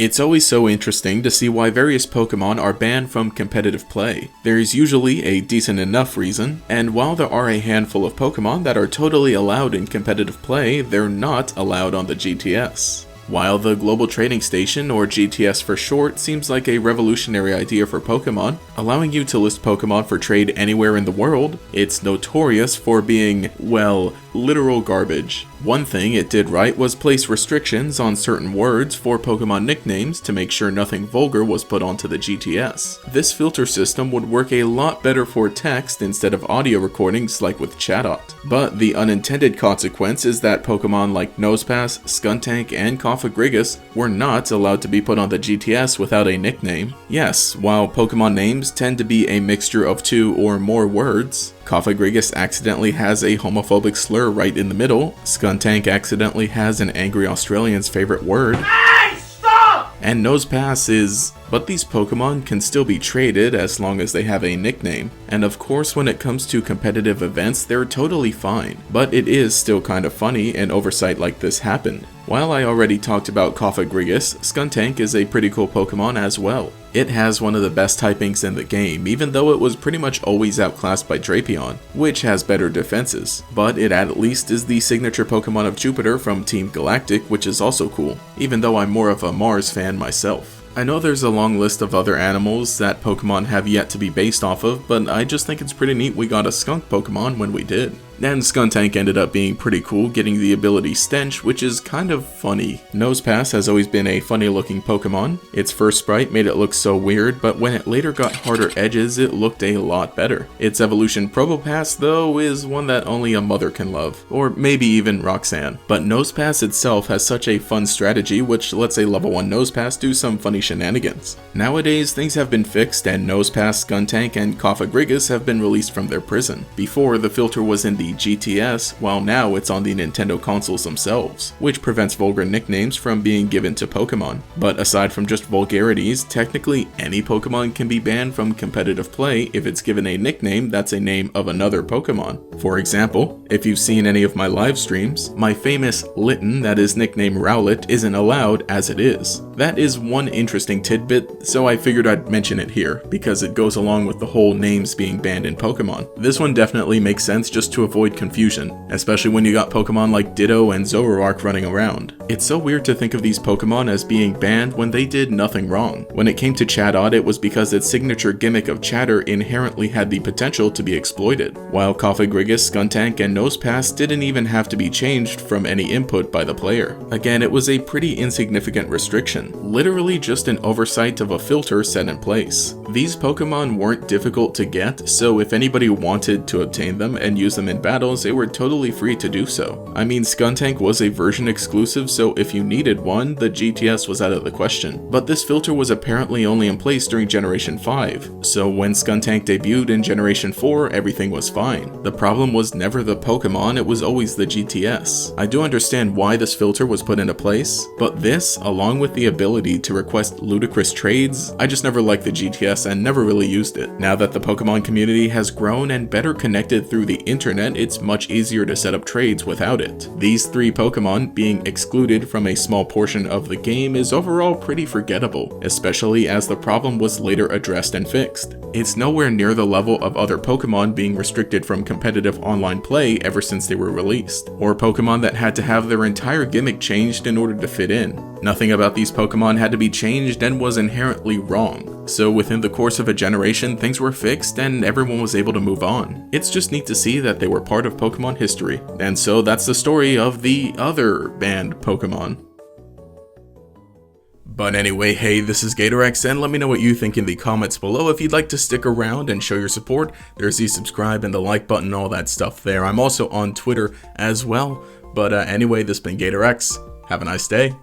It's always so interesting to see why various Pokémon are banned from competitive play. There's usually a decent enough reason, and while there are a handful of Pokémon that are totally allowed in competitive play, they're not allowed on the GTS. While the Global Trading Station, or GTS for short, seems like a revolutionary idea for Pokémon, allowing you to list Pokémon for trade anywhere in the world, it's notorious for being, well, literal garbage. One thing it did right was place restrictions on certain words for Pokémon nicknames to make sure nothing vulgar was put onto the GTS. This filter system would work a lot better for text instead of audio recordings like with Chatot. But the unintended consequence is that Pokémon like Nosepass, Skuntank, and Cofagrigus were not allowed to be put on the GTS without a nickname. Yes, while Pokémon names tend to be a mixture of 2 or more words, Cofagrigus accidentally has a homophobic slur right in the middle, Skuntank accidentally has an angry Australian's favorite word, hey, stop! And Nosepass is... But these Pokémon can still be traded as long as they have a nickname, and of course when it comes to competitive events they're totally fine, but it is still kind of funny an oversight like this happened. While I already talked about Cofagrigus, Skuntank is a pretty cool Pokémon as well. It has one of the best typings in the game, even though it was pretty much always outclassed by Drapion, which has better defenses, but it at least is the signature Pokémon of Jupiter from Team Galactic, which is also cool, even though I'm more of a Mars fan myself. I know there's a long list of other animals that Pokemon have yet to be based off of, but I just think it's pretty neat we got a skunk Pokemon when we did. And Skuntank ended up being pretty cool, getting the ability Stench, which is kind of funny. Nosepass has always been a funny looking Pokemon. Its first sprite made it look so weird, but when it later got harder edges, it looked a lot better. Its evolution Probopass, though, is one that only a mother can love, or maybe even Roxanne. But Nosepass itself has such a fun strategy, which lets a level 1 Nosepass do some funny shenanigans. Nowadays, things have been fixed, and Nosepass, Skuntank, and Cofagrigus have been released from their prison. Before, the filter was in the GTS, while now it's on the Nintendo consoles themselves, which prevents vulgar nicknames from being given to Pokemon. But aside from just vulgarities, technically any Pokemon can be banned from competitive play if it's given a nickname that's a name of another Pokemon. For example, if you've seen any of my live streams, my famous Litten that is nicknamed Rowlet isn't allowed as it is. That is one interesting tidbit, so I figured I'd mention it here, because it goes along with the whole names being banned in Pokemon. This one definitely makes sense just to avoid confusion, especially when you got Pokemon like Ditto and Zoroark running around. It's so weird to think of these Pokemon as being banned when they did nothing wrong. When it came to Chatot, it was because its signature gimmick of chatter inherently had the potential to be exploited, while Cofagrigus, Skuntank, and Nosepass didn't even have to be changed from any input by the player. Again, it was a pretty insignificant restriction, literally just an oversight of a filter set in place. These Pokemon weren't difficult to get, so if anybody wanted to obtain them and use them in battles, they were totally free to do so. I mean, Skuntank was a version exclusive, so if you needed one, the GTS was out of the question. But this filter was apparently only in place during Generation 5, so when Skuntank debuted in Generation 4, everything was fine. The problem was never the Pokemon, it was always the GTS. I do understand why this filter was put into place, but this, along with the ability to request ludicrous trades, I just never liked the GTS and never really used it. Now that the Pokemon community has grown and better connected through the internet, it's much easier to set up trades without it. These 3 Pokemon being excluded from a small portion of the game is overall pretty forgettable, especially as the problem was later addressed and fixed. It's nowhere near the level of other Pokemon being restricted from competitive online play ever since they were released, or Pokemon that had to have their entire gimmick changed in order to fit in. Nothing about these Pokemon had to be changed and was inherently wrong, so within the course of a generation things were fixed and everyone was able to move on. It's just neat to see that they were part of Pokemon history, and so that's the story of the other banned Pokemon. But anyway, hey, this is GatorX, and let me know what you think in the comments below. If you'd like to stick around and show your support, there's the subscribe and the like button, all that stuff there. I'm also on Twitter as well. But anyway, this has been GatorX. Have a nice day.